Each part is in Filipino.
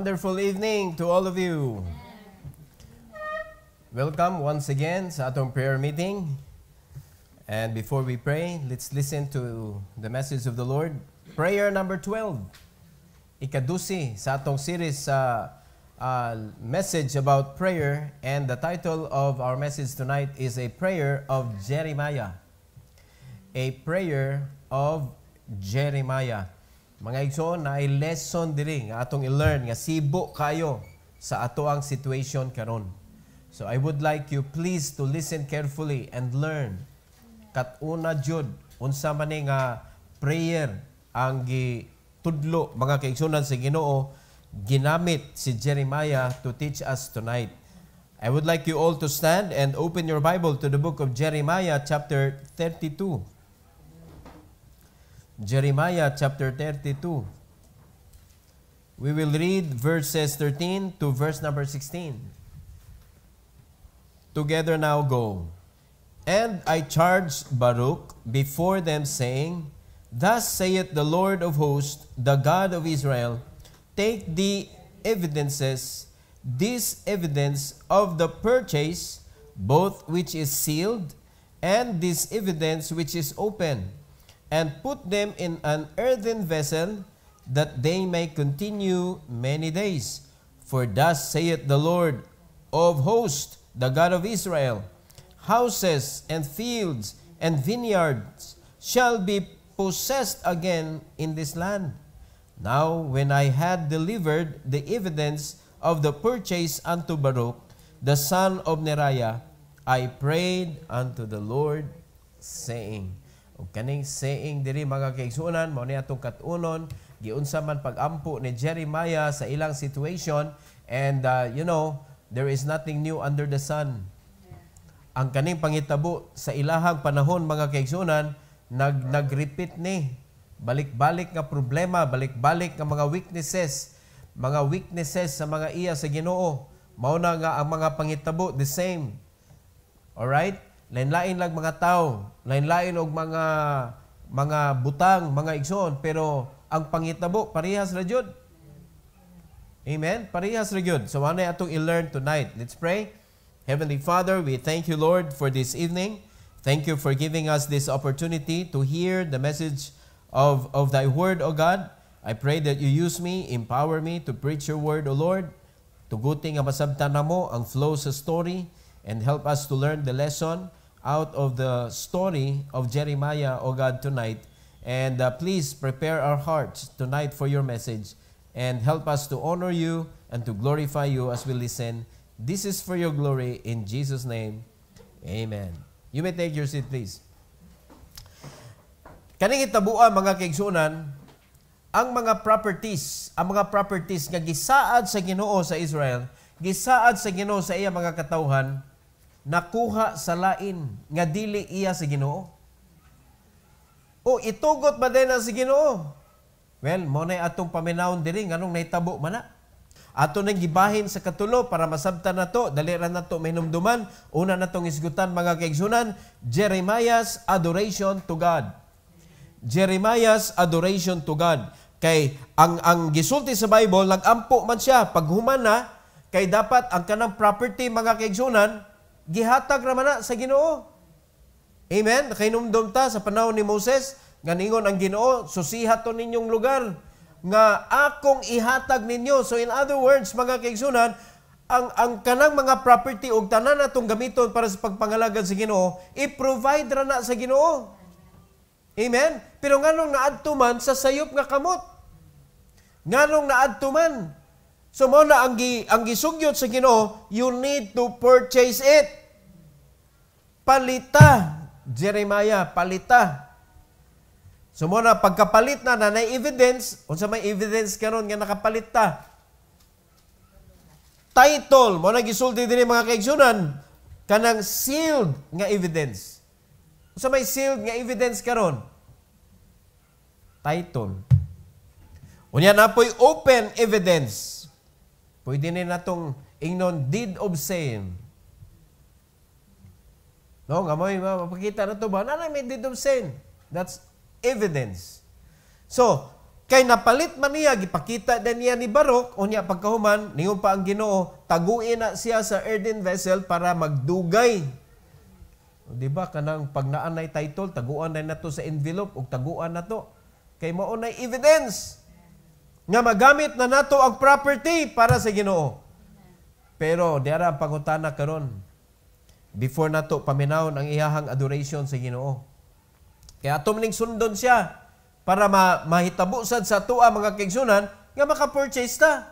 Wonderful evening to all of you. Welcome once again sa atong prayer meeting. And before we pray, let's listen to the message of the Lord. Prayer number 12. Ikadusi sa atong series sa message about prayer. And the title of our message tonight is A Prayer of Jeremiah. A Prayer of Jeremiah. Mga igsoon, na ay lesson diri nga atong i-learn nga sibo kayo sa ato ang situation karon. So I would like you please to listen carefully and learn. Kat una jud unsa man ni nga prayer ang gitudlo mga kaigsunan sa Ginoo ginamit si Jeremiah to teach us tonight. I would like you all to stand and open your Bible to the book of Jeremiah chapter 32. Jeremiah chapter 32. We will read verses 13 to verse number 16. Together now go. And I charged Baruch before them, saying, Thus saith the Lord of hosts, the God of Israel, take the evidences, this evidence of the purchase, both which is sealed, and this evidence which is open, and put them in an earthen vessel, that they may continue many days. For thus saith the Lord of hosts, the God of Israel, houses and fields and vineyards shall be possessed again in this land. Now when I had delivered the evidence of the purchase unto Baruch, the son of Neriah, I prayed unto the Lord, saying, o kaning saying diri mga kaigsunan, mao ni atong katunon, giunsa man pag-ampo ni Jeremiah sa ilang situation, and there is nothing new under the sun. Ang kaning pangitabo sa ilahang panahon mga kaigsunan, nag-repeat ni, balik-balik nga problema, balik-balik nga mga weaknesses sa mga iya sa Ginoo. Mao na nga ang mga pangitabo the same. Alright? Lain-lain lang mga tao, lain-lain og mga butang, mga igsoon, pero ang pangitabo parehas ra jud. Amen? Parehas ra jud. So ano atong i-learn tonight? Let's pray. Heavenly Father, we thank you, Lord, for this evening. Thank you for giving us this opportunity to hear the message of thy word, O God. I pray that you use me, empower me to preach your word, O Lord. Tuguti nga masabtan namo ang flow sa story, and help us to learn the lesson out of the story of Jeremiah, O God, tonight. And please prepare our hearts tonight for your message, and help us to honor you and to glorify you as we listen. This is for your glory, in Jesus' name. Amen. You may take your seat, please. Kaning itabuan mga kaigsunan, ang mga properties nga gisaad sa Ginoo sa Israel, gisaad sa Ginoo sa iya mga katawhan, nakuha sa lain nga dili iya sa Ginoo. O itugot ba din sa Ginoo? Well, mo na atong paminawon diri nganong nahitabo man na. Ato nang gibahin sa katulo para masabtan nato, dali ra nato mahinumduman. Una natong isgutan mga kaigsunan, Jeremiah's adoration to God. Jeremiah's adoration to God. Kay ang gisulti sa Bible, nag-ampo man siya pag human na, kay dapat ang kanang property mga kaigsunan gihatag ra man na sa Ginoo. Amen? Nakainumdum ta sa panahon ni Moses, nga ningon ang Ginoo, susihat to ninyong lugar nga akong ihatag ninyo. So in other words, mga kaigsunan, ang kanang mga property ug tanan natong gamiton para sa pagpangalagad sa Ginoo, i-provide ra na sa Ginoo. Amen? Pero nganong naadto man sa sayop nga kamot? Nganong naadto man? So mo na ang gisugyot sa Ginoo, you need to purchase it. Palita, Jeremiah, palita. So mo na pagkapalit na evidence, unsa may evidence karon nga nakapalit ta? Title, mo na gisulti diri mga kaigsunan, kanang sealed nga evidence. Unsa may sealed nga evidence karon? Title. Unya na po'y open evidence. Pwede na natong ingnon deed of sale. No, nga mo mapakita na to ba? Nanay may deed of sale. That's evidence. So, Kay napalit man niya, gipakita din niya ni Baruch, o niya pagkahuman, ningon pa ang Ginoo, taguin na siya sa earthen vessel para magdugay. O, diba, kanang pag naanay title, taguan na to sa envelope, o taguan na to. Kay maunay evidence nga magamit na nato ang property para sa Ginoo. Pero, diara ang pangutana karon before nato paminawon ang iyahang adoration sa Ginoo. Kaya atom ning sundon siya, para mahitabo sad sa tuwa mga kaigsunan nga maka-purchase ta.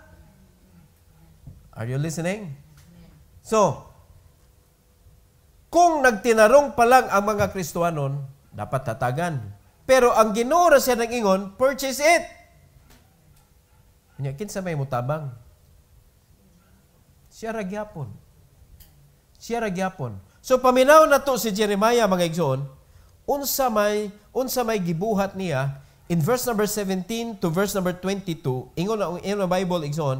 Are you listening? So, kung nagtinarong pa lang ang mga Kristohanon, dapat tatagan. Pero ang Ginoo ra siya nag-ingon, purchase it. Nya kinsa may mutabang? Siya ra gyapon. Siya ra gyapon. So paminaw na to si Jeremiah mga igsoon, unsa may gibuhat niya. In verse number 17 to verse number 22, ingon na Bible igsoon,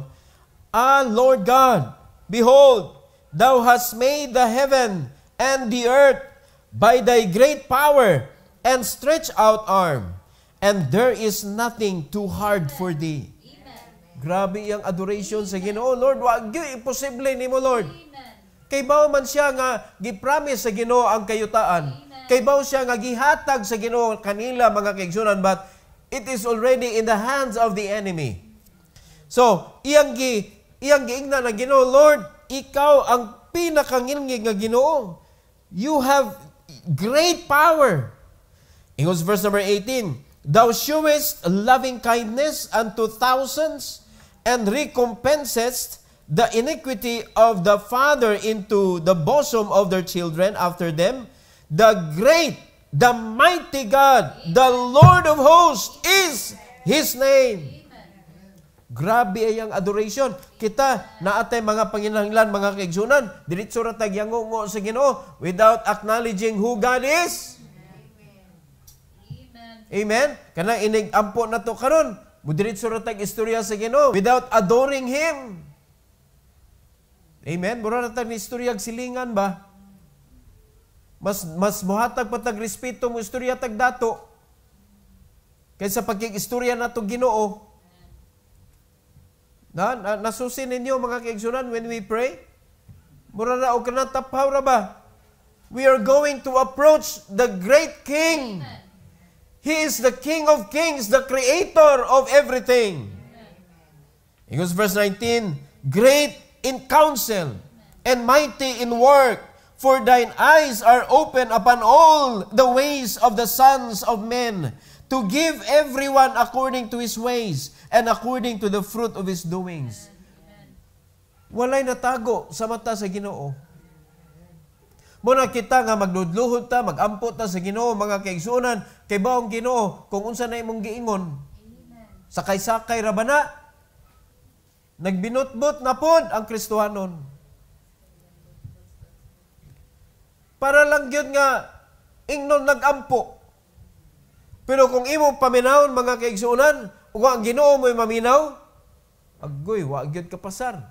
Lord God, behold, Thou hast made the heaven and the earth by Thy great power and stretched out arm, and there is nothing too hard for Thee. Amen. Grabe yung adoration sa Ginoo. Lord, wag gyud imposible nimo, Lord. Kay bao man siya nga gipromise sa Ginoo ang kayutaan. Kay bao siya nga gihatag sa Ginoo kanila mga kaigsunan, but it is already in the hands of the enemy. So, iyang giingnan na Ginoo, Lord, ikaw ang pinakangilngig nga Ginoo. You have great power. Ingos verse number 18, Thou shewest loving kindness unto thousands, and recompensest the iniquity of the father into the bosom of their children after them. The mighty God, the Lord of hosts, is His name. Grabe ayang adoration. Kita, naatay mga panginahanglan, mga kaigsunan, diritso ra tagyango sa Ginoo without acknowledging who God is. Amen? Kanang inig-ampo na to karon, diritso ra tag istorya sa Ginoo without adoring Him. Amen? Mura na tag istorya silingan ba? Mas muhatag patag respeto mo istorya tag dato kaysa pagkig-istorya na to Ginoo. Nasusin ninyo mga kaigsunan when we pray? Mura na o kanang taphaw ra ba? We are going to approach the great King. He is the King of Kings, the Creator of everything. Because verse 19, Great in counsel and mighty in work, for thine eyes are open upon all the ways of the sons of men, to give everyone according to his ways and according to the fruit of his doings. Walay natago sa mata sa Ginoo. Muna kita nga magdudluhod ta, mag-ampot ta sa Ginoo, mga kaigsunan, kay baong Ginoo, kung unsa na imong giingon, sakay-sakay ra ba na? Nagbinutbot na pod ang Kristohanon. Para lang yun nga, ingnon nag-ampo. Pero kung imo paminawon mga kaigsunan, kung ang Ginoo mo'y maminaw, agoy, wag yun kapasar.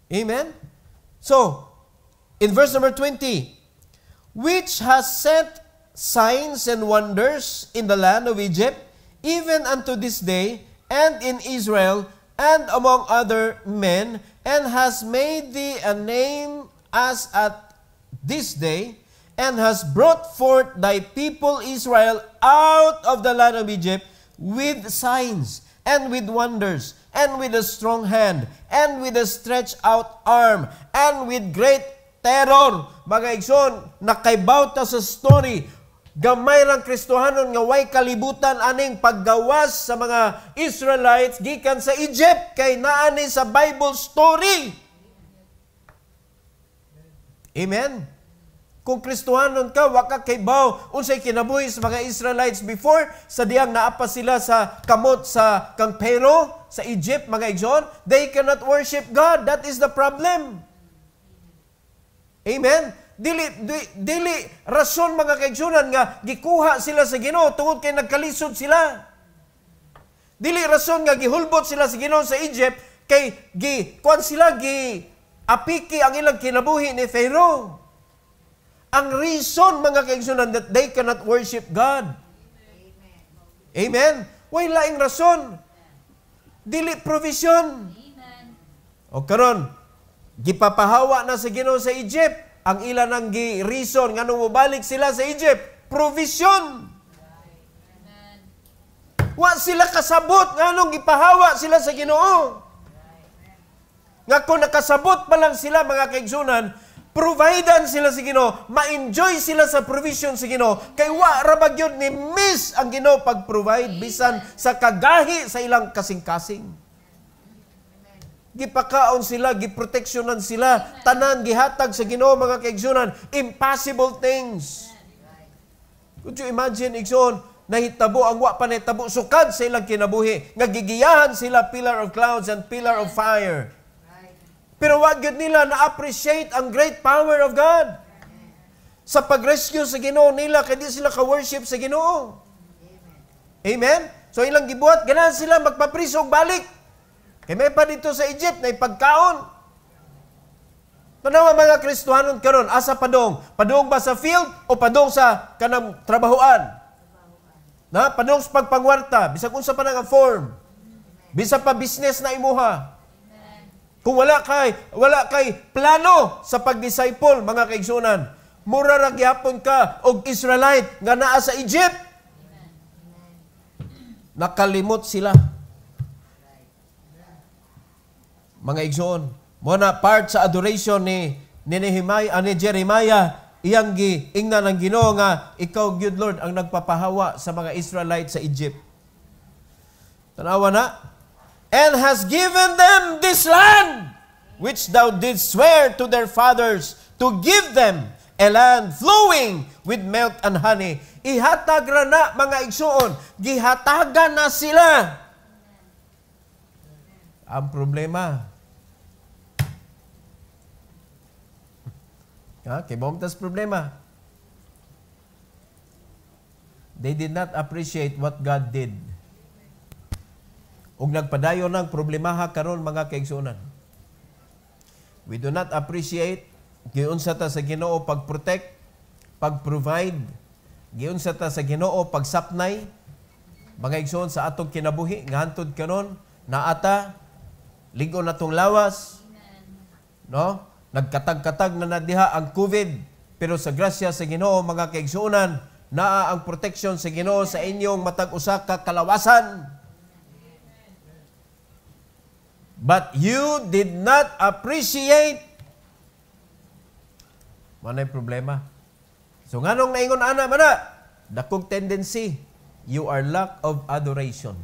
Amen? So, in verse number 20, which has set signs and wonders in the land of Egypt, even unto this day, and in Israel, and among other men, and has made thee a name as at this day, and has brought forth thy people Israel out of the land of Egypt with signs, and with wonders, and with a strong hand, and with a stretched out arm, and with great terror. Mga igsoon, nakaibaw ta sa story. Gamay rang Kristohanon nga way kalibutan aning paggawas sa mga Israelites gikan sa Egypt, kay naani sa Bible story. Amen? Kung Kristohanon ka, waka kay baw, unsay kinabuhi sa mga Israelites before, sa diyang naapa sila sa kamot sa kang Pharaoh, sa Egypt, mga igsoon, they cannot worship God. That is the problem. Amen? Dili rason mga kaigsunan nga gikuha sila sa Ginoo tungod kay nagkalisod sila. Dili rason nga gihulbot sila sa Ginoo sa Egypt kay kuan sila apiki ang ilang kinabuhi ni Pharaoh. Ang reason mga kaigsunan that they cannot worship God. Amen? Way laing rason. Dili provision. O karon, gipapahawa na sa Ginoo sa Egypt. Ang ilan ang reason nga nung mubalik sila sa Egypt, provision. Wa sila kasabot nga nung gipahawa sila sa Ginoo. Nga kung nakasabot pa lang sila, mga kaigsunan, providean sila sa Ginoo, ma-enjoy sila sa provision sa Ginoo, kay wa ra ba gyud ni miss ang Ginoo pag-provide bisan sa kagahi sa ilang kasing-kasing. Gipakaon sila, giproteksyonan sila, tanan gihatag sa Ginoo, mga kaigsunan, impossible things. Could you imagine, igsoon, nahitabo ang wa pa nahitabo sukad sa ilang kinabuhi, nga gigiyahan sila pillar of clouds and pillar of fire. Pero wag gyud nila na-appreciate ang great power of God. Sa pag-rescue sa Ginoo nila, kaya di sila ka-worship sa Ginoo. Amen? So ilang gibuhat, ganahan sila magpaprisog balik. Kaya may pa dito sa Egypt na ipagkaon. Tanawa mga Kristohanon karon, asa padong? Padong ba sa field o padong sa kanang trabahoan? Na padong sa pagpangwarta, bisag unsa pa nga form. Bisa pa business na imuha. Kung wala kay plano sa pag-disciple, mga kaigsunan, mura ra gyapon ka og Israelite nga naa sa Egypt. Nakalimot sila. Mga igsoon, mo na part sa adoration ni Jeremiah, iyang giingnan ng Ginoo nga ikaw gyud Lord ang nagpapahawa sa mga Israelite sa Egypt. Tanawa na, and has given them this land, which thou didst swear to their fathers, to give them a land flowing with milk and honey. Ihatag ra na, mga igsoon, gihatagan na sila. Ang problema, kay bomtas problema, they did not appreciate what God did. Ug nagpadayon ng problemaha karon, mga kaigsunan. We do not appreciate giunsa ta sa Ginoo pag-protect, pag-provide, giunsa ta sa Ginoo pagsapnay, mga igsoon sa atong kinabuhi nga hantud karon naata ligo natong lawas. No? Nagkatag-katag na diha ang COVID, pero sa grasya sa Ginoo, mga kaigsunan, naa ang protection sa Ginoo sa inyong matag usa ka kalawasan. But you did not appreciate. Manay problema. So nganong naingon ana mana? Dakong tendency, you are lack of adoration.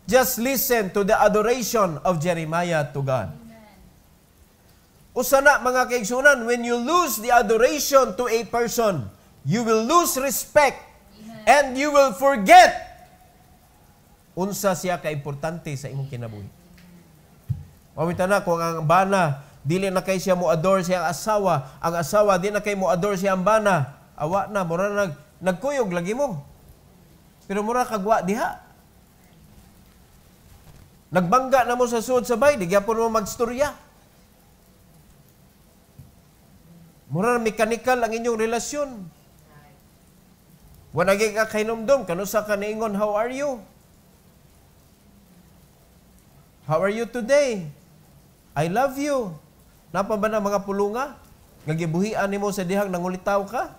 Just listen to the adoration of Jeremiah to God. Usa na, mga kaigsunan, when you lose the adoration to a person, you will lose respect and you will forget unsa siya ka-importante sa imong kinabuhi. Pamita na, kung ang bana, dili na kay siya mo adore siya ang asawa, di na kay mo adore siya ang bana, awa na, mura nagkuyog lagi mo. Pero mura kagwa diha. Nagbangga na mo sa suod sabay, di gyapon mo magstorya. Mura na mechanical ang inyong relasyon. Wanagi ka kainomdom, kanusa ka niingon, how are you? How are you today? I love you. Napa ba na mga pulunga? Ngagibuhian nimo sa dihang nangulitaw ka?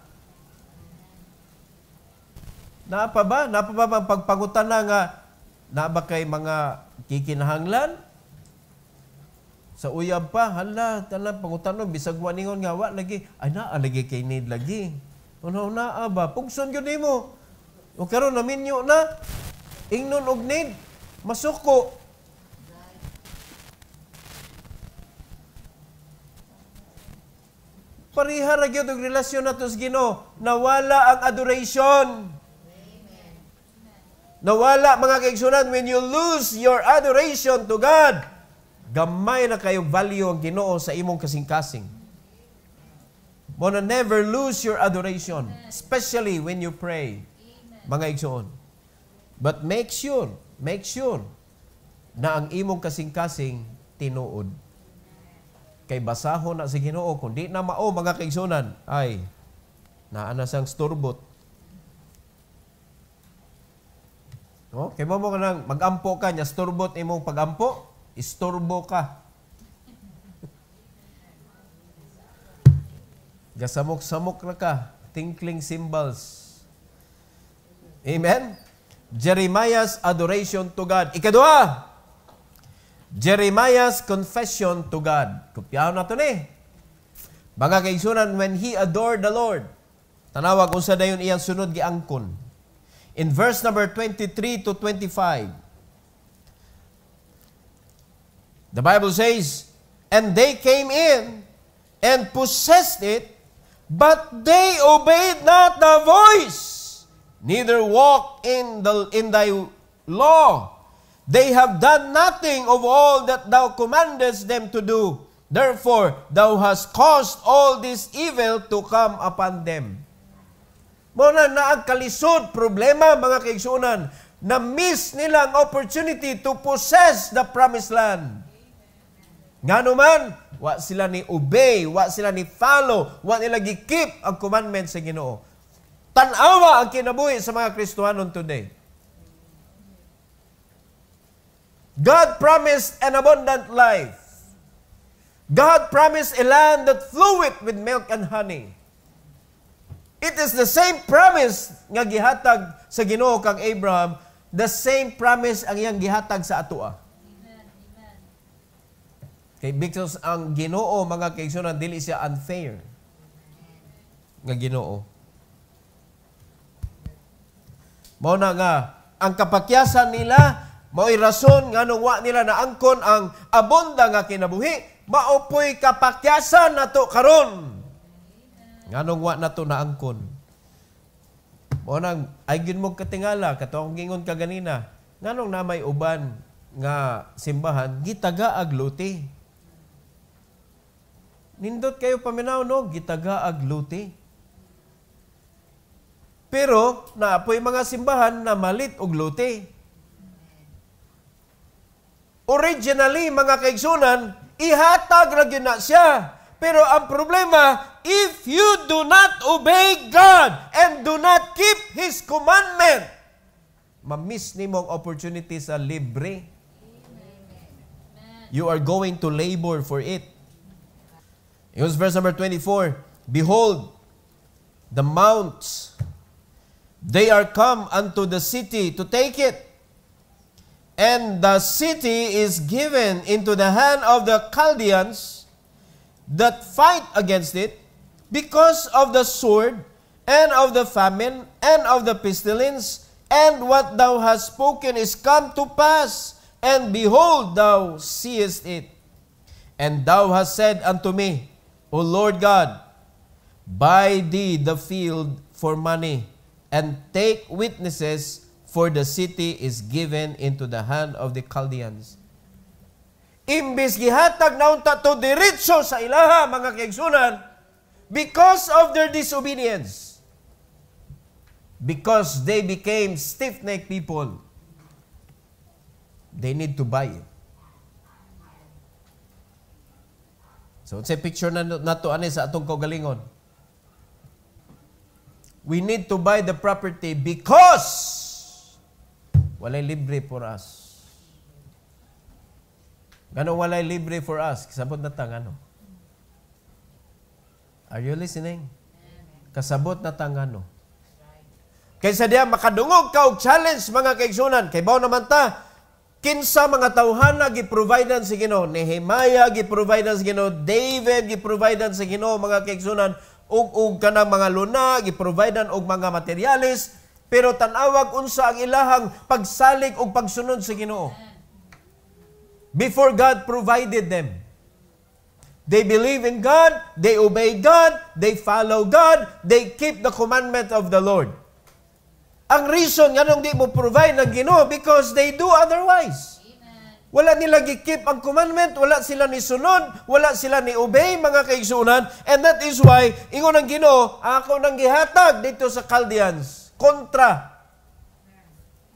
Napa ba? Napa ba bang pagpangutan na nga na ba kay mga kikinahanglan? Sa uyab pa, hala, tanan pangutanon, bisag waningon nga, wa lagi, ay naa lagi kay need lagi. Unaw naa ba? Pugson yun mo. O karon naminyo na, ingnon og need, masuko. Pariha ra gyud og relasyon nato sa Ginoo, nawala ang adoration. Nawala, mga kaigsunan, when you lose your adoration to God, gamay na kayong value ang Ginoo sa imong kasing-kasing. Mo na never lose your adoration, especially when you pray, mga igsoon. But make sure na ang imong kasing-kasing tinuod. Kay basahon na sa Ginoo, kung di na mao, mga kaigsunan, ay, naa na sang storbot. No? Kaya mo ka nang mag-ampo ka, niya storbot imong pag-ampo, istorbo ka. Gasamok-samok na ka, tinkling cymbals. Amen? Jeremiah's adoration to God. Ikadua, Jeremiah's confession to God. Kopyahan na ito ni. Mga kaigsunan, when he adored the Lord, tanawag unsa dayon iyang sunod giangkon. In verse number 23 to 25, the Bible says, "And they came in and possessed it, but they obeyed not the voice, neither walked in thy law. They have done nothing of all that thou commandest them to do. Therefore, thou hast caused all this evil to come upon them." Muna na ang kalisod, problema, mga kaigsunan, na miss nila ang opportunity to possess the promised land. Nga naman, wa sila ni obey, wa sila ni follow, wa nila gi-keep ang commandments sa Ginoo. Tanawa ang kinabuhi sa mga Kristohanon today. God promised an abundant life. God promised a land that floweth with milk and honey. It is the same promise nga gihatag sa Ginoo kang Abraham, the same promise ang iyang gihatag sa atoa. Okay, because ang Ginoo, mga kaigsunan, dili siya unfair nga Ginoo. Mao na nga ang kapakyasan nila, mao'y rason nga nung wa nila naangkon ang abunda nga kinabuhi, maopoy kapakyasan nato karon. Nganong wa nato naangkon. Mo nang aygin mo katingala katong gingon ka ganina. Nganong na may uban nga simbahan gitagaag luti. Nindot kayo paminaw no, gitagaag luti. Pero naapoy mga simbahan na malit og luti. Originally mga kaigsunan, ihatag ra gyud na siya. Pero ang problema, if you do not obey God and do not keep His commandment, ma-miss ni mong opportunity sa libre. You are going to labor for it. It was verse number 24. "Behold, the mounts, they are come unto the city to take it. And the city is given into the hand of the Chaldeans that fight against it, because of the sword, and of the famine, and of the pestilence, and what thou hast spoken is come to pass, and behold, thou seest it. And thou hast said unto me, O Lord God, buy thee the field for money, and take witnesses, for the city is given into the hand of the Chaldeans." Imbis gihatag na unta to diretso sa ilaha, mga kaigsunan, because of their disobedience, because they became stiff-necked people, they need to buy it. So, sa picture na nato ani sa atong kaugalingon. We need to buy the property because walay libre for us. Ganong walay libre for us? Kasabot na tang ano? Are you listening? Kasabot na tang ano? Kaysa diya makadungog ka og challenge, mga kaigsunan. Kay bao naman ta, kinsa mga tawhana gi-providean sa Ginoo. Nehemiah gi-providean sa Ginoo. David gi-providean sa Ginoo, mga kaigsunan. Ug kanang mga luna gi-providean og mga materialis. Pero tanawag unsa ang ilahang pagsalig og pagsunod sa Ginoo. Before God provided them. They believe in God, they obey God, they follow God, they keep the commandment of the Lord. Ang reason nga nung di mo provide ng Ginoo, because they do otherwise. Amen. Wala nila gi-keep ang commandment, wala sila ni sunod, wala sila ni obey, mga kaigsunan, and that is why, ingon ng Ginoo, ako nang gihatag dito sa Chaldeans, kontra.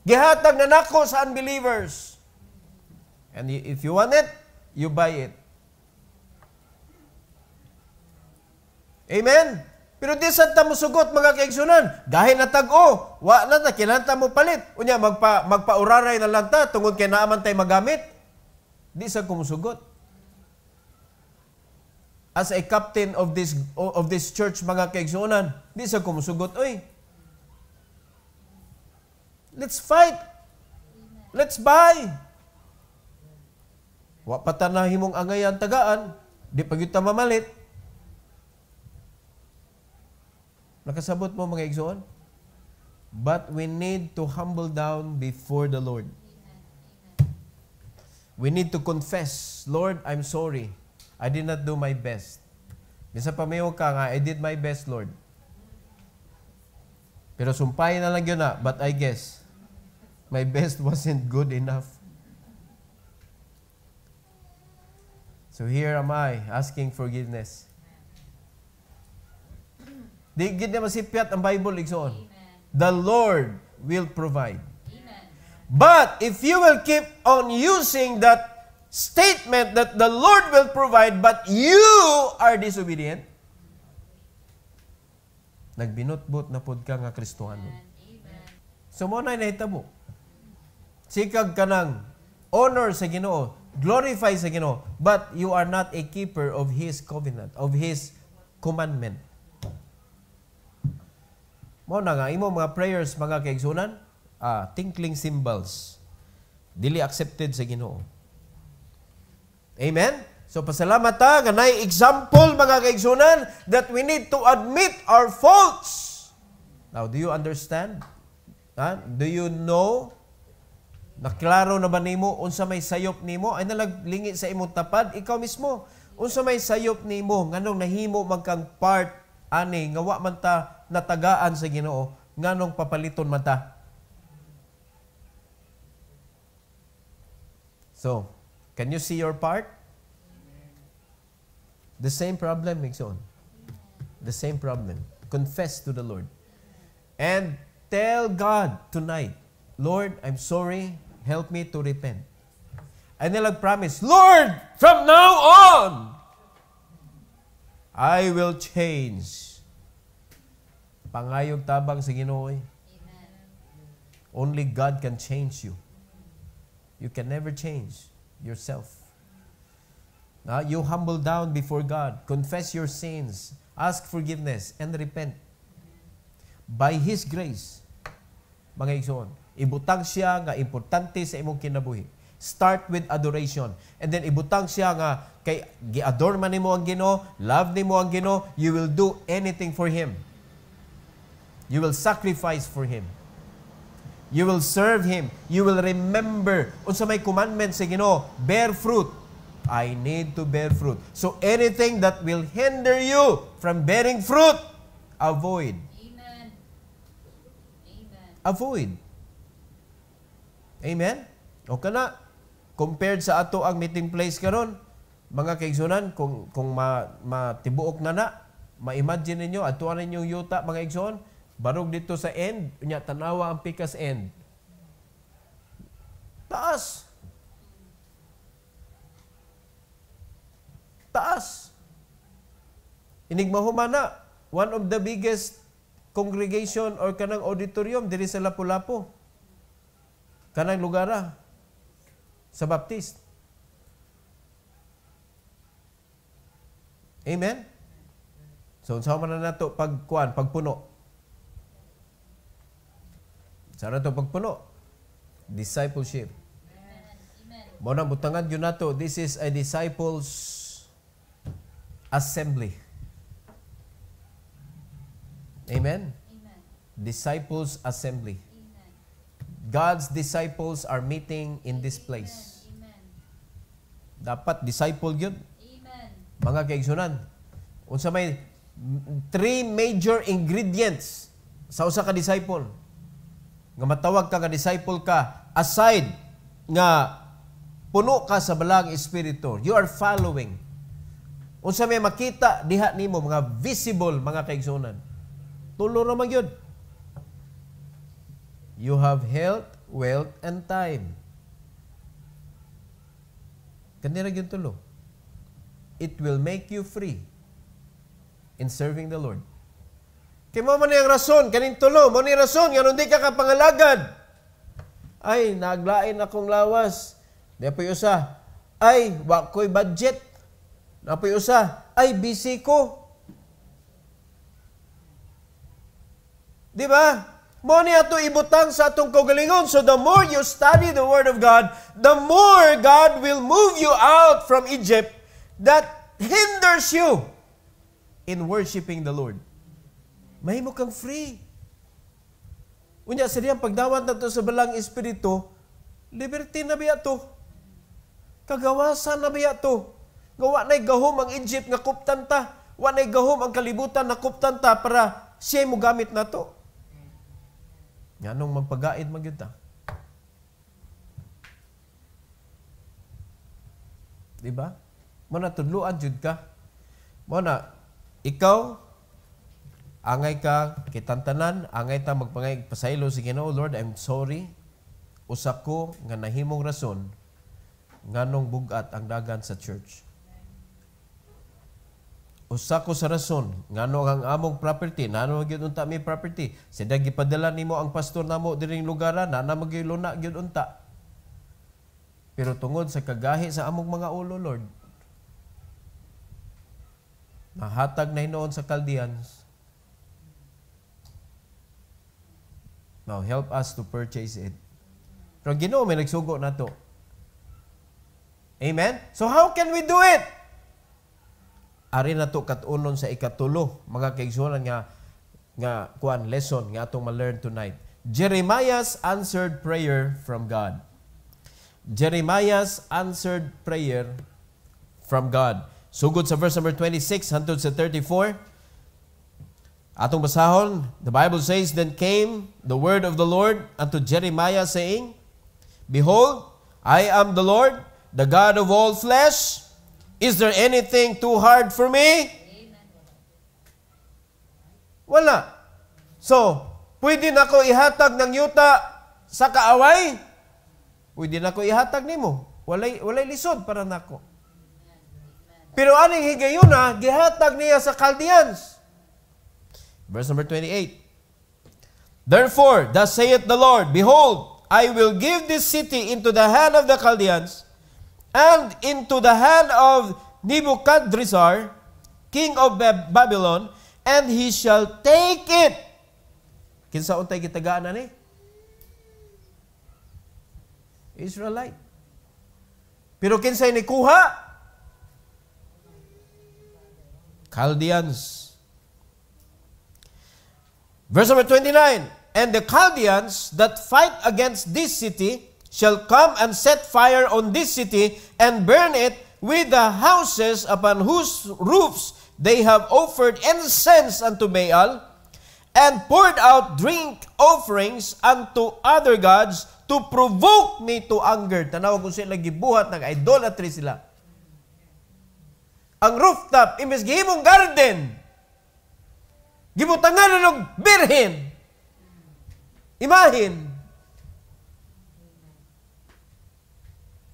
Gihatag na nako sa unbelievers. And if you want it, you buy it. Amen? Pero di sa ta mo sugot mga kaigsunan, gahin na tag-o, wa na ta kinahanglan mo palit. Unya magpauraray na lang ta tungod kay naaman tay magamit. Di sa kumusugot. As a captain of this church mga kaigsunan, di sa kumusugot, oy. Let's fight. Let's buy. Wa patanahi mong angayan tagaan, di pa gyud ta mamalit. Nakasabot mo mga igsoon? But we need to humble down before the Lord. We need to confess, Lord, I'm sorry. I did not do my best. Bisa pamayo ka nga, I did my best, Lord. Pero sumpahin na lang yun na, but I guess, my best wasn't good enough. So here am I, asking forgiveness. Di gid na masipyat ang Bible, igsoon. The Lord will provide. Amen. But if you will keep on using that statement that the Lord will provide, but you are disobedient, nagbinutbot na pod ka nga Kristohano. So mo na nahitabo. Sikag ka ng honor sa Ginoo, glorify sa Ginoo, but you are not a keeper of His covenant, of His commandment. Mo na nga, imo mga prayers, mga kaigsunan, tinkling cymbals, dili accepted sa Ginoo. Amen? So, pasalamat ta, nga nay example, mga kaigsunan, that we need to admit our faults. Now, do you understand? Do you know? Naklaro na ba nimo unsa may sayop nimo? Ay nalaglingi sa imong tapad, ikaw mismo. Unsa may sayop nimo, nganong nahimo magkang part, ani, nga wa man ta natagaan sa Ginoo, nganong papaliton man ta. So, can you see your part? The same problem, Mixon. The same problem. Confess to the Lord. And tell God tonight, Lord, I'm sorry, help me to repent. And nilag promise, Lord, from now on, I will change. Pangayog tabang sa Ginoo. Only God can change you. You can never change yourself. You humble down before God. Confess your sins. Ask forgiveness and repent. By His grace, mga igsoon, ibutang siya nga importante sa imong kinabuhi. Start with adoration. And then ibutang siya nga kay gi-adore man nimo ang Ginoo, love nimo ang Ginoo, you will do anything for Him. You will sacrifice for Him. You will serve Him. You will remember. Unsa may commandment sa Ginoo, bear fruit. I need to bear fruit. So anything that will hinder you from bearing fruit, avoid. Amen. Amen. Avoid. Amen? O kana, compared sa ato ang meeting place karon, mga kaigsunan, kung matibuok na, ma-imagine ninyo, atuan ninyo yuta, mga igsoon, barog dito sa end, unya tanawa ang pikas end. Taas. Taas. Inigmahumana, one of the biggest congregation or kanang auditorium diri sa Lapu-Lapu. Kanang lugara sa Baptist. Amen? So, saan man na nato pagpuno? Saan na ito pagpuno? Discipleship. Mo na butangan yun nato, this is a disciples assembly. Amen? Amen. Disciples assembly. Amen. God's disciples are meeting in this place. Amen. Dapat disciple yun. Amen. Mga kaigsunan, unsa may 3 major ingredients sa usa ka disciple. Nga matawag ka nga disciple ka, aside nga puno ka sa balang espiritu. You are following. Unsa may makita diha nimo mga visible mga kaigsunan. Tulo ra man gyud. You have health, wealth, and time. Kanira gyud tulo. It will make you free in serving the Lord. Kay mo man yung rason, kaning tulo, mo ni rason, nga hindi ka kapangalagad. Ay, naglain akong lawas. Di apoy usa. Ay, wakoy budget. Apoy usa. Ay, busy ko. Di ba? Mo ni ato ibutang sa atong kaugalingon. So the more you study the Word of God, the more God will move you out from Egypt that hinders you in worshiping the Lord. Mahimo kang free. Unya sa diyang pagdawat na to sa balang espiritu, liberty na biya to. Kagawasan na biya to. Nga na'y gahom ang Egypt nga kuptan ta. Wa na'y gahom ang kalibutan na kuptan ta para siya mo gamit na to. Nga nung magpagaid magyud ta. Diba? Mo na tudluan jud ka. Mo na ikaw angay ka kitantanan, angay ta magpangay pasaylo sa Ginoo, Lord, I'm sorry. Usa ko nga nahimong rason nganong bugat ang dagan sa church. Usa ko sa rason ngano ang among property, nano gyud unta mi property. Sada gipadala nimo ang pastor namo diring lugaran, nana magyuluna gyud unta. Pero tungod sa kagahi sa among mga ulo, Lord, nahatag na hinoon sa Chaldeans. Now, help us to purchase it. Pero Ginoo may nagsugo na to. Amen? So how can we do it? Ari na to katunon sa ikatulo, mga kaigsunan nga kuan lesson nga atong ma-learn tonight. Jeremiah's answered prayer from God. Jeremiah's answered prayer from God. Sugod sa verse number 26 hangtod sa 34. Atong basahon, the Bible says, Then came the word of the Lord unto Jeremiah, saying, Behold, I am the Lord, the God of all flesh. Is there anything too hard for me? Wala. So, pwede na ko ihatag ng yuta sa kaaway? Pwede na ko ihatag nimo. Walay lisod para nako. Pero aning higayuna, gihatag niya sa Chaldeans. Verse number 28. Therefore, thus saith the Lord, Behold, I will give this city into the hand of the Chaldeans, and into the hand of Nebuchadrezzar, king of Babylon, and he shall take it. Kinsa untay gitagaan ani? Israelite. Pero kinsay ni kuha? Chaldeans. Verse number 29. And the Chaldeans that fight against this city shall come and set fire on this city and burn it with the houses upon whose roofs they have offered incense unto Baal and poured out drink offerings unto other gods to provoke me to anger. Tanaw kung sila gibuhat, nag-idolatry sila. Ang rooftop, imbes gihimong garden, gibutangan ng birhen. Imahin.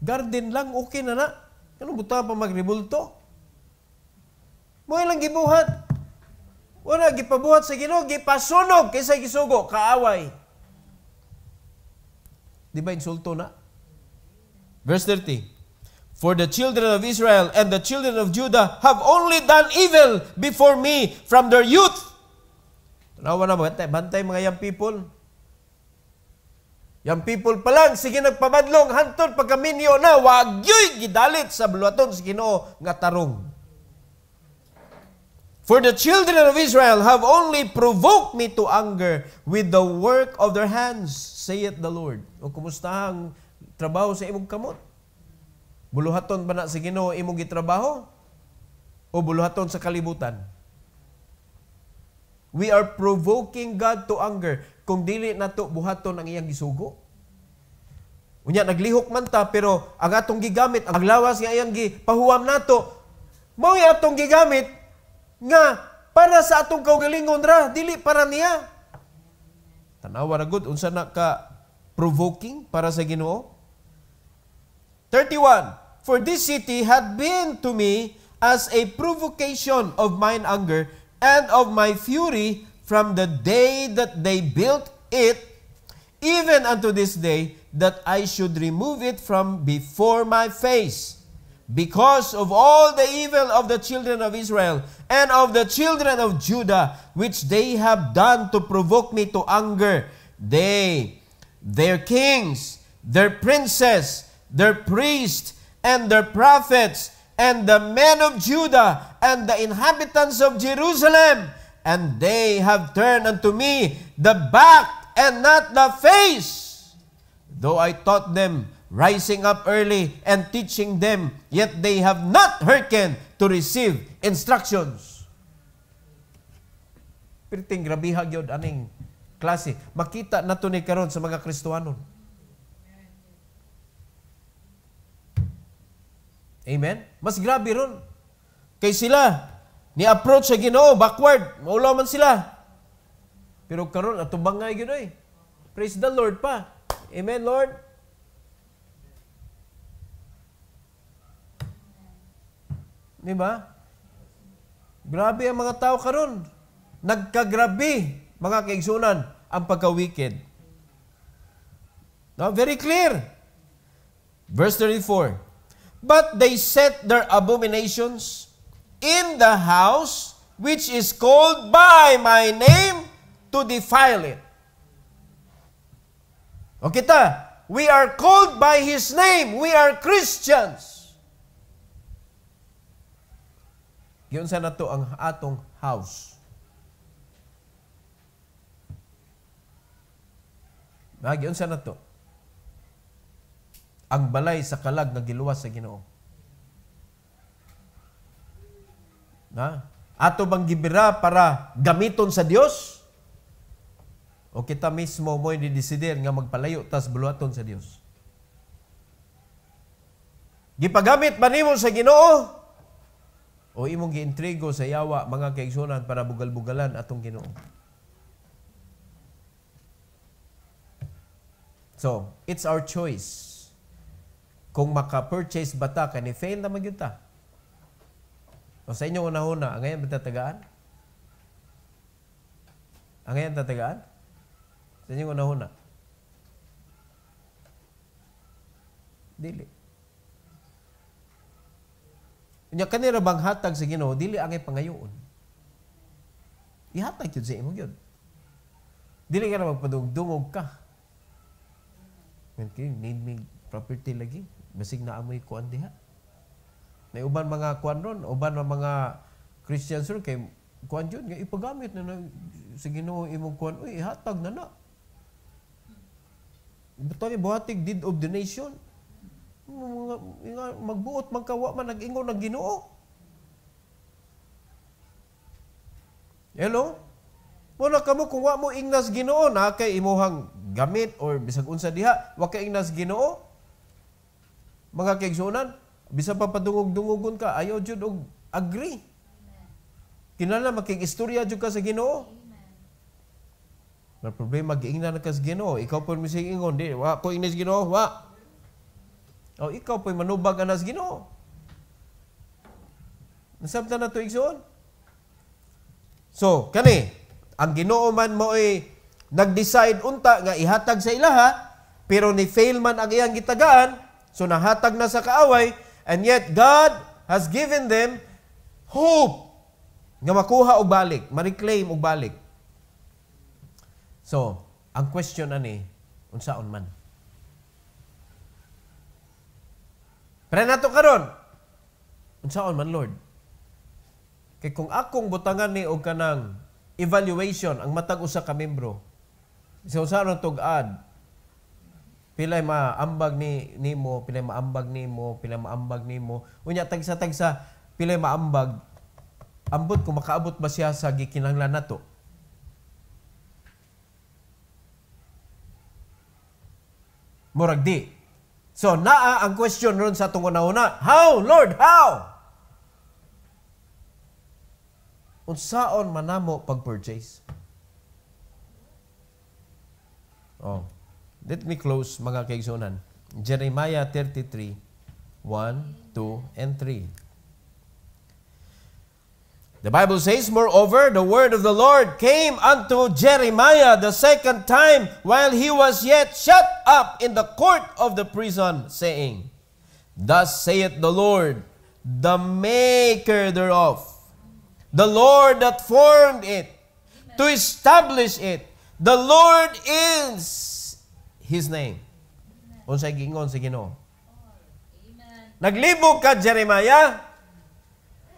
Garden lang, okay na na. Anong buta pa magribulto? Mo ilang gibuhat. Wala, gipabuhat sa Ginoo, gipasunog kaysa gisugo, kaaway. Di ba insulto na? Verse 30. For the children of Israel and the children of Judah have only done evil before me from their youth. Tanawa na, bantay mga young people. Young people pa lang, sige nagpabadlong, hantod pagkaminyo na, wag yo'y gidalit sa buluaton sa Ginoo nga tarong. For the children of Israel have only provoked me to anger with the work of their hands, saith the Lord. O kumusta ang trabaho sa imong kamot? Buluhaton ba na sa Ginoo imong gitrabaho? O buluhaton sa kalibutan? We are provoking God to anger. Kung dili nato buhaton ang iyang gisugo. Unya naglihok man ta pero ang atong gigamit, ang lawas nga iyang gipahuwam nato, mao atong gigamit nga para sa atong kaugalingon ra, dili para niya. Tanawa ra gud unsa na ka provoking para sa Ginoo. 31. For this city had been to me as a provocation of mine anger and of my fury from the day that they built it, even unto this day, that I should remove it from before my face, because of all the evil of the children of Israel and of the children of Judah, which they have done to provoke me to anger. They, their kings, their princes, their priests, and their prophets, and the men of Judah, and the inhabitants of Jerusalem, and they have turned unto me the back and not the face. Though I taught them, rising up early and teaching them, yet they have not hearkened to receive instructions. Perting grabihag yun aning klase. Makita na ito ni karon sa mga Kristohanon. Amen? Mas grabe ron. Kay sila, ni-approach sa Ginoo, backward, maulaw man sila. Pero karon ato bangay Ginoo. Praise the Lord pa. Amen, Lord? Di ba? Grabe ang mga tao karon. Nagkagrabe, mga kaigsunan, ang pagka-wicked. Now, very clear. Verse 34. But they set their abominations in the house which is called by my name to defile it. O kita, we are called by His name. We are Christians. Yun sa nato ang atong house. Yun sa nato. Ang balay sa kalag na giluwas sa Ginoo. Na? Ato bang gibira para gamiton sa Dios? O kita mismo mo i-decider nga magpalayo tas buluaton sa Dios? Gipagamit ba nimo sa Ginoo? O imong giintrigo sa yawa mga kaigsunan para bugal-bugalan atong Ginoo? So, it's our choice. Kung maka-purchase ba ta, kani-fail na magyud ta. O sa inyong unahuna, ang ngayon matatagaan? Ang ngayon tatagaan? Sa inyong unahuna? Dili. Nya kanira bang hatag sa Ginoo, dili angay pangayoon. Ihatag yun sa imo yun. Dili ka na magpadungdungog ka. Okay, need me property lagi. Basig na amoy kuan diha. May uban mga kuan ron, uban mga Christians ron kay kuan jud nga ipagamit na sa Ginoo imong kuan, uy ihatag na na. Buto ni buhatig deed of donation. Magbuot magkawa man nag-ingon ng Ginoo. Hello? Muna kamo kung wa mo ingnas Ginoo na kay imuhang gamit or bisag unsa diha, wa kay ingnas Ginoo. Mga kaigsunan, bisa pa padungog-dungogon ka, ayaw jud og agree. Kinala makig-istorya jud ka sa Ginoo. May problema giingnan ka sa Ginoo, ikaw po misig ingon, di wa ko ingnas Ginoo, wa. O ikaw po manubag anas Ginoo. Nasabta na to igsoon. So, kani, ang Ginoo man mo ay nag-decide unta nga ihatag sa ilaha, pero ni fail man ang iyang gitagaan, so nahatag na sa kaaway, and yet God has given them hope nga makuha og balik, ma-reclaim og balik. So, ang question ani, unsaon man? Pero nato karon, unsaon man Lord? Kay kung akong butangan ni og kanang evaluation ang matag usa ka membro, so unsaon tug-ad? Pilay maambag nimo, pilay maambag nimo, pilay maambag nimo. Unya tagsa-tagsa pilay maambag. Ambot kung makaabot ba siya sa gikinahanglan nato. Murag di. So naa ang question ron sa atong una-una. How, Lord, how? Unsaon manamo pag-purchase? Oh. Let me close, mga kaigsunan. Jeremiah 33, 1, 2, and 3. The Bible says, moreover, the word of the Lord came unto Jeremiah the second time while he was yet shut up in the court of the prison, saying, Thus saith the Lord, the maker thereof, the Lord that formed it, to establish it. The Lord is His name. Unsay gingon sa Ginoo. Naglibog ka, Jeremiah?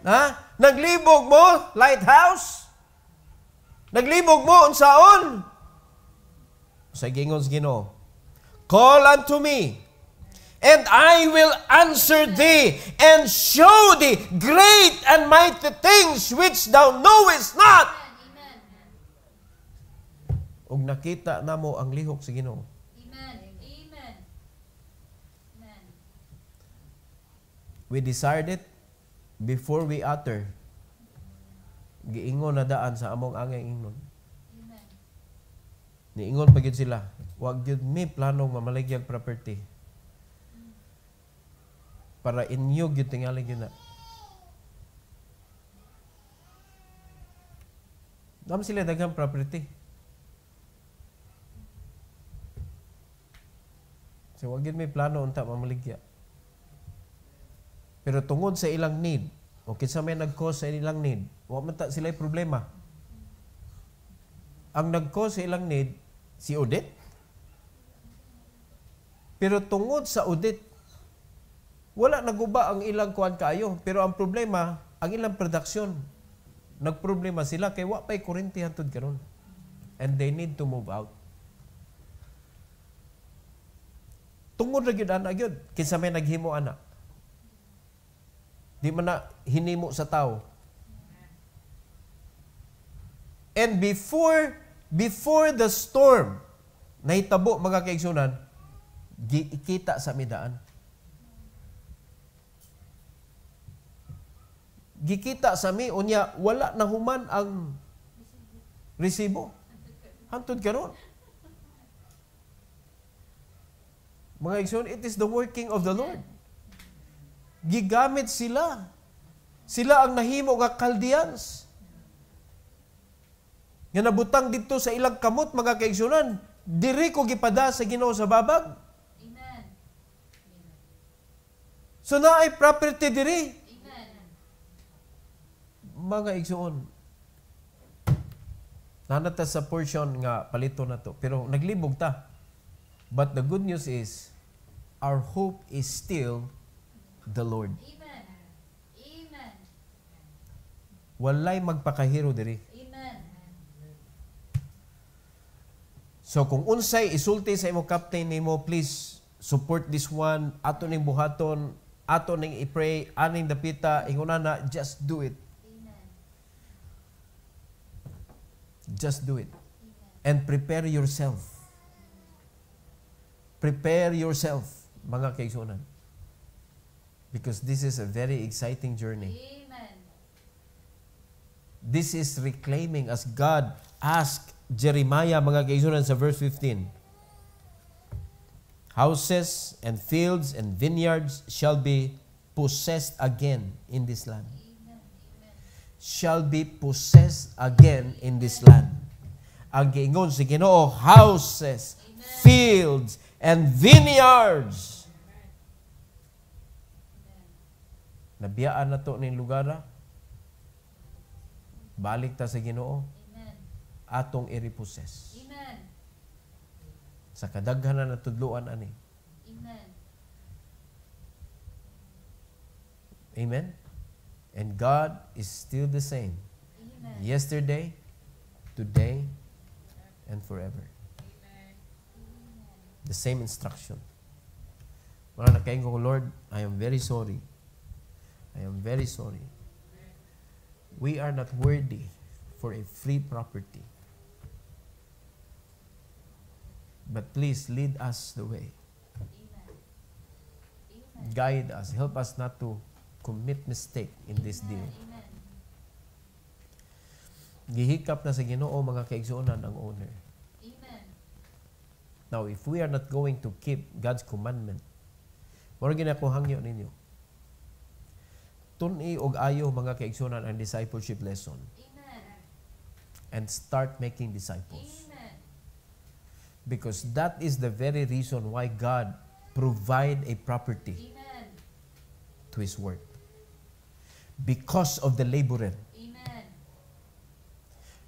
Ha? Naglibog mo, lighthouse? Naglibog mo, unsaon? Unsay gingon sa Ginoo. Call unto me, and I will answer thee, and show thee great and mighty things which thou knowest not. Amen. Ug nakita namo ang lihok sa Ginoo. Amen. Amen. Amen. We desired it before we utter. Giingon na daan sa among angay ingnon. Amen. Niingon pa gyud sila, wag gyud mi planong mamaligyag property. Para inyo gyud tingali gyud na. Dam sila daghang property. So wag gyud mi plano unta mamaligya. Pero tungod sa ilang need, o kinsa may nag-cause sa ilang need, wa man ta sila problema. Ang nag-cause sa ilang need, si Odette. Pero tungod sa Odette, wala naguba ang ilang kuan kaayo. Pero ang problema, ang ilang production, nagproblema sila kay wa pay kuryente hantud karon. And they need to move out. Tungod ra gyud ana gyud, kinsa may naghimo ana. Di man na hinimo sa tao. And before the storm, nahitabo mga kaigsunan, giikita sa midaan. Gikita sa mi, unya, wala na human ang resibo. Hantod karon. Mga kaigsunan, it is the working of the Lord. Gigamit sila. Sila ang nahimo nga Chaldeans. Nga nabutang dito sa ilang kamot, mga kaigsunan, diri ko gipada sa Ginoo sa babag. Amen. So naay property diri. Amen. Mga igsuon, nanata sa portion nga palito na to. Pero naglibog ta. But the good news is, our hope is still the Lord. Amen. Amen. Walay magpakahiro diri. Amen. So kung unsay isulti sa imo captain nimo, please support this one. Ato ning buhaton, ato ning i-pray, aning dapita, ingunana, just do it. Amen. Just do it. And prepare yourself. Prepare yourself, mga kaigsunan. Because this is a very exciting journey. Amen. This is reclaiming as God asked Jeremiah, mga kaigsunan, sa verse 15. Houses and fields and vineyards shall be possessed again in this land. Amen. Amen. Shall be possessed again in this land. Ang giingon sa Ginoo, houses, fields, and vineyards. Nabiyaan na to ning lugar. Balik ta sa Ginoo. Amen. Atong i-repossess. Amen. Sa kadaghanan na tudloan ani. Amen. Amen? And God is still the same. Amen. Yesterday, today, and forever. The same instruction. Wala na kayo ko, Lord, I am very sorry. I am very sorry. We are not worthy for a free property. But please lead us the way. Amen. Amen. Guide us. Help us not to commit mistake in this deal. Amen. Gihikap na sa Ginoo mga kaigsuonan ang owner. Amen. Now, if we are not going to keep God's commandment, mura ginako hangyo ninyo. tun-i og ayo mga kaigsunan ang discipleship lesson Amen. and start making disciples. Amen. Because that is the very reason why God provide a property Amen. to His work. Because of the laborer. Amen.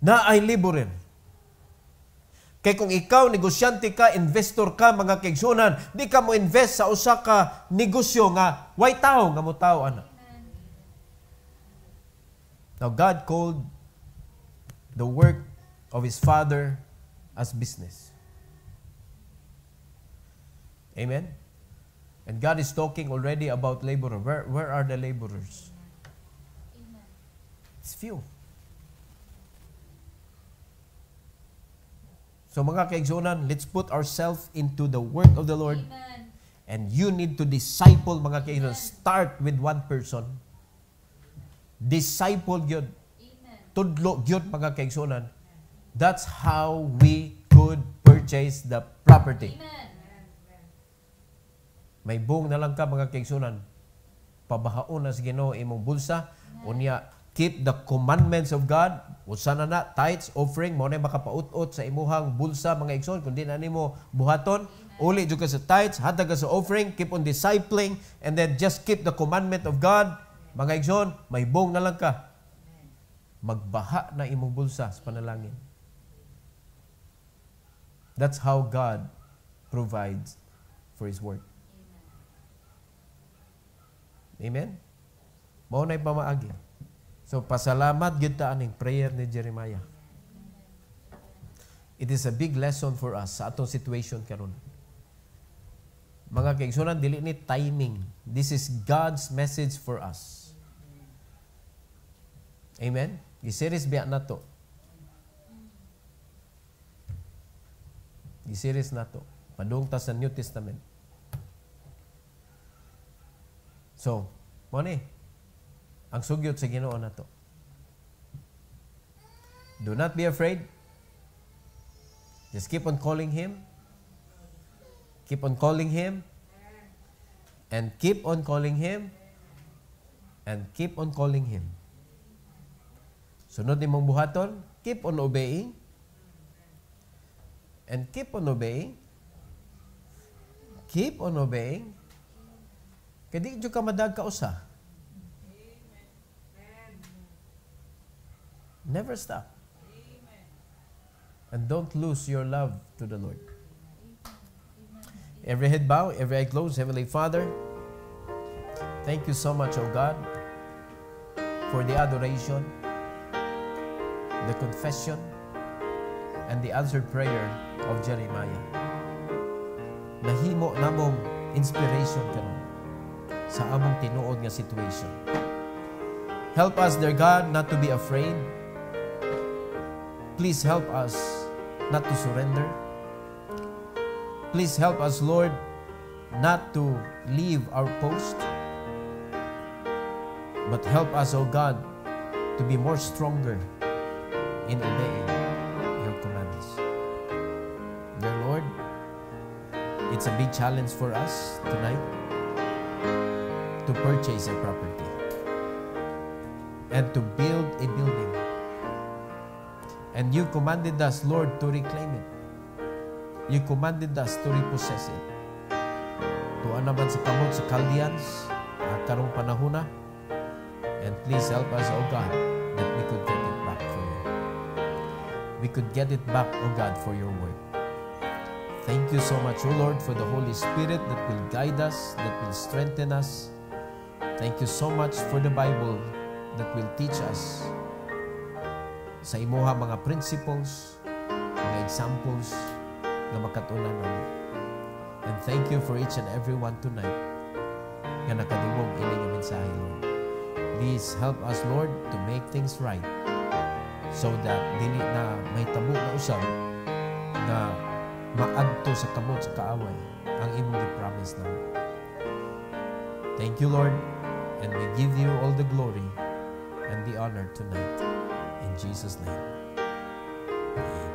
Na ay laborer. Kay kung ikaw, negosyante ka, investor ka, mga kaigsunan, di ka mo invest sa usa ka negosyo nga, way tao nga mo tao, ana. Amen. Now, God called the work of His Father as business. Amen? And God is talking already about laborer. Where are the laborers? Amen. It's few. So mga kaigsunan, let's put ourselves into the work of the Lord. Amen. And you need to disciple, mga kaigsunan. Start with one person. Disciple gyud. Amen. Tudlo gyud, mga kaigsunan. That's how we could purchase the property. Amen. May buong na lang ka, mga kaigsunan. Pabahaon na sa Ginoo imong bulsa. Unya, keep the commandments of God. Usa na tithes, offering, mo na makapaut-ot sa imuhang bulsa, mga igsoon. Kung di na nimo buhaton, uli jud ka sa tithes, hatag ka sa offering, keep on discipling, and then just keep the commandment of God. Mga igsoon, may buong na lang ka. Magbaha na imong bulsa sa panalangin. That's how God provides for His work. Amen? Mao na'y pamaagi. So, pasalamat gyud ta aning prayer ni Jeremiah. It is a big lesson for us sa atong situation karon. Mga kaigsunan, dili ni timing. This is God's message for us. Amen? Gisiris biya na to. Gisiris na to. Padung ta sa New Testament. So, mo ni, ang sugyot sa Ginoo na to. Do not be afraid. Just keep on calling Him. Keep on calling Him. And keep on calling Him. And keep on calling Him. Sunod imong buhaton, keep on obeying. And keep on obeying. Keep on obeying. Kaya di ka madag ka usa. Never stop. And don't lose your love to the Lord. Every head bow, every eye closed. Heavenly Father, thank you so much, O God, for the adoration, the confession, and the answered prayer of Jeremiah. Nahimo namong inspiration karon sa among tinuod nga situation. Help us, dear God, not to be afraid. Please help us not to surrender. Please help us, Lord, not to leave our post, but help us, O God, to be more stronger in obeying your commands. Dear Lord, it's a big challenge for us tonight to purchase a property and to build a building. And you commanded us, Lord, to reclaim it. You commanded us to repossess it. Tuwa naman sa kamot sa Chaldeans, karong panahon na. And please help us, O God, that we could get it back for you. We could get it back, O God, for your word. Thank you so much, O Lord, for the Holy Spirit that will guide us, that will strengthen us. Thank you so much for the Bible that will teach us sa imuha mga principles, mga examples na makatunan namin. And thank you for each and every one tonight nga nakadungog ining nga mensahe, Lord. Please help us, Lord, to make things right so that dili na may tabo na usab na maadto sa kamot sa kaaway ang imong gi-promise namin. Thank you, Lord, and we give you all the glory and the honor tonight. In Jesus' name. Amen.